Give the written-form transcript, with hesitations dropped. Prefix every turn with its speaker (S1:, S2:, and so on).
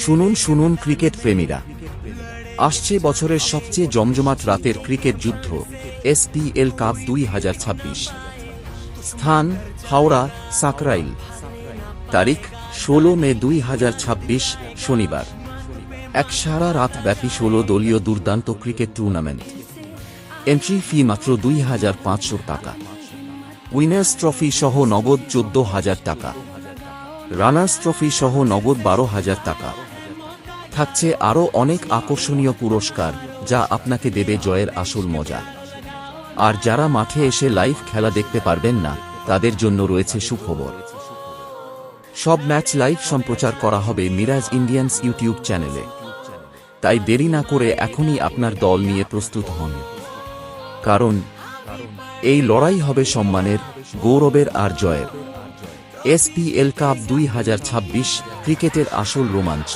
S1: শুনুন শুনুন ক্রিকেট প্রেমীরা, আসছে বছরের সবচেয়ে জমজমাট রাতের ক্রিকেট যুদ্ধ এসপিএল কাপ 2026। স্থান হাওড়া সাকরাইল। তারিখ 16 মে 2026 শনিবার। এক সারা রাত ব্যাপী 16 দলীয় দুর্দান্ত ক্রিকেট টুর্নামেন্ট। এন্ট্রি ফি মাত্র 2,500 টাকা। উইনার্স ট্রফি সহ নগদ 14,000 টাকা। রানার্স ট্রফি সহ নগদ 12,000 টাকা। থাকছে আরও অনেক আকর্ষণীয় পুরস্কার, যা আপনাকে দেবে জয়ের আসল মজা। আর যারা মাঠে এসে লাইভ খেলা দেখতে পারবেন না, তাদের জন্য রয়েছে সুখবর। সব ম্যাচ লাইভ সম্প্রচার করা হবে মিরাজ ইন্ডিয়ান্স ইউটিউব চ্যানেলে। তাই দেরি না করে এখনই আপনার দল নিয়ে প্রস্তুত হন, কারণ এই লড়াই হবে সম্মানের, গৌরবের আর জয়ের। এসপিএল কাপ 2026 ক্রিকেটের আসল রোমাঞ্চ।